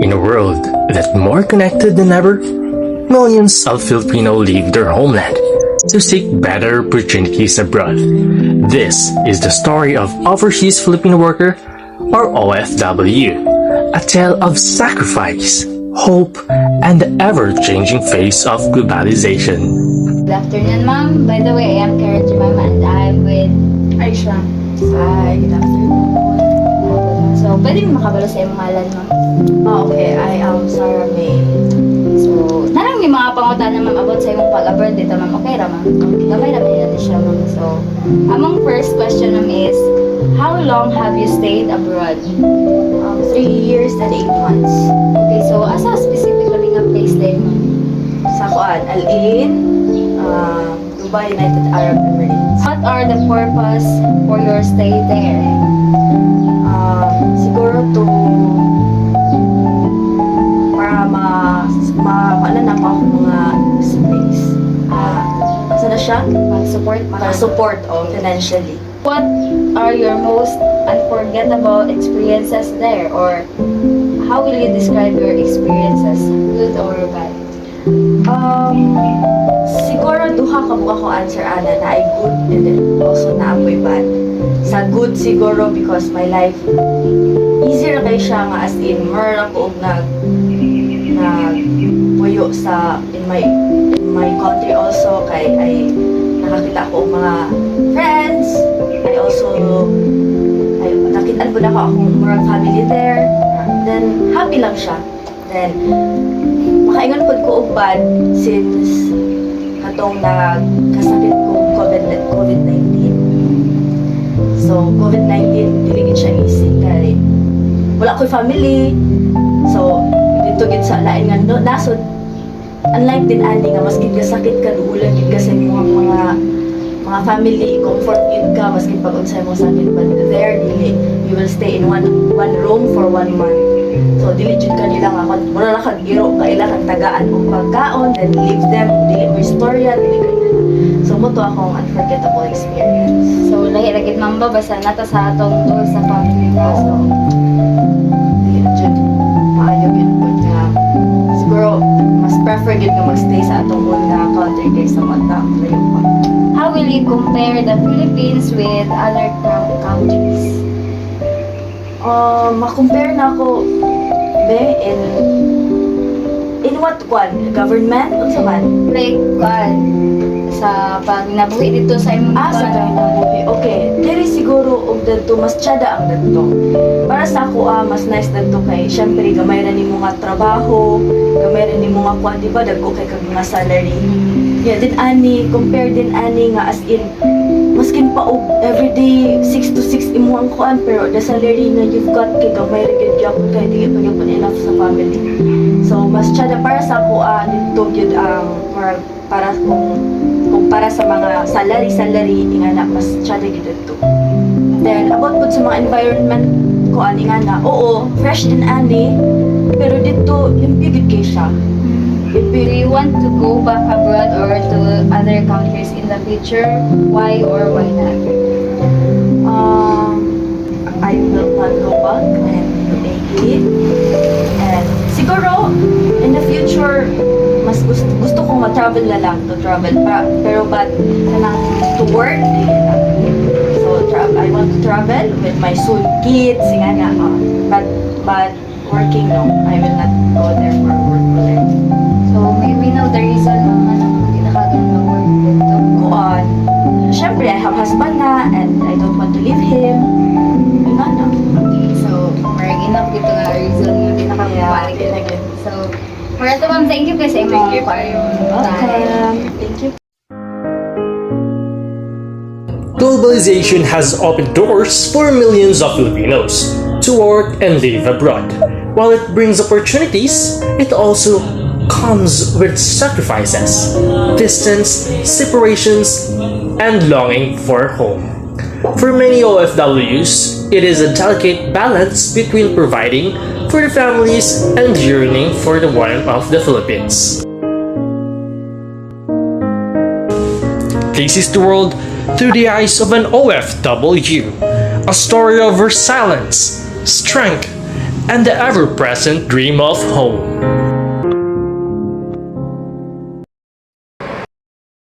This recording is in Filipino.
In a world that's more connected than ever, millions of Filipinos leave their homeland to seek better opportunities abroad. This is the story of Overseas Filipino Worker, or OFW, a tale of sacrifice, hope, and the ever-changing face of globalization. Good afternoon, ma'am. By the way, I am Karen Jemima and I'm with Aisha. Hi, good afternoon. So, pwede mo makabalo sa iyong ngalan, ma'am? Okay, I am Sarah May. So, narang may mga pangutan na ma'am about sa iyong pag-abroad dito, ma'am. Okay ra, ma'am? Gamay ra ba yan siya, ma'am? So, among first question, ma'am, is how long have you stayed abroad? 3 years and 8 months. Okay, so asa specifically nga place din, ma'am? Sa Kuan, Al-Ain, Dubai, United Arab Emirates. What are the purpose for your stay there? Siguro to para ano na ako mga space. Asa na siya? Mag-support, Support financially. What are your most unforgettable experiences there, or how will you describe your experiences, good or bad? Siguro duha ka buka ko answer ana na ay good and then also na apoy bad. Sa good siguro because my life easier kay siya nga as in more ako og nag puyo sa in my country also kay ay nakakita ko og mga friends. I also nakitaan po na ako akong murag family there. Then happy lang siya. Then makaingon po ko og bad since katong nagkasakit ko COVID-19. So, COVID-19, dili gid siya easy kay wala ko'y family. So, dito gid sa lain nga nasod unlike din ani nga maski ka sakit ka duulan gid ka sa imong mga family, comfort gid ka maski pag unsay mo sakit, but there dili you will stay in one room for 1 month. So, dili jud ka nila nga mura na kag-iro ka ila kag tagaan og pagkaon, then leave them, dili mo istorya, dili ka nila. So, mo to akong unforgettable experience. So, lahi lagit ma'am ba basta nata sa atong tour sa family mo. So, dili jud maayo gid po nga siguro mas prefer gid nga magstay sa atong own nga country kaysa mata layo pa. how will you compare the Philippines with other countries? Ma-compare na ako be in what one? Government? Unsa man? Like, sa pag nabuhi dito sa imong Sa Pinabuhi. Okay. Diri siguro og dadto mas tiyada ang dadto. Para sa ako mas nice dadto kay syempre gamay ra nimo nga trabaho, gamay ra nimo nga kuan di ba dagko kay kag mga salary. Yeah, din ani compare din ani nga as in maskin pa og everyday 6 to 6 imo ang kuan pero the salary na you've got kay gamay ra gyud gyapon kay dili pa gyapon enough sa family. So mas tiyada para sa ako dito gyud ang para kung para sa mga salary ingana mas tiyada gyud dito. Then about pud sa mga environment ko ingana, oo, fresh din ani pero dito limpyo gyud kay siya. Do you want to go back abroad or to other countries in the future? Why or why not? I will not go back and UAE. And siguro in the future mas gusto kong ma-travel na lang to travel pero but kanang to work dili na. So I want to travel with my soon kids nga but working no, I will not go there for work already. So, maybe know the reason mga hindi nakaganda work dito. Kuan. Syempre, I have husband na and I don't want to leave him. Yun na. So, marag enough dito nga reason nga hindi nakapabalik dito. So, for ito ma'am, thank you po sa imong time. Welcome. Thank you. Globalization has opened doors for millions of Filipinos to work and live abroad. While it brings opportunities, it also comes with sacrifices, distance, separations, and longing for home. For many OFWs, it is a delicate balance between providing for the families and yearning for the warmth of the Philippines. This is the world through the eyes of an OFW, a story of resilience, strength, and the ever-present dream of home.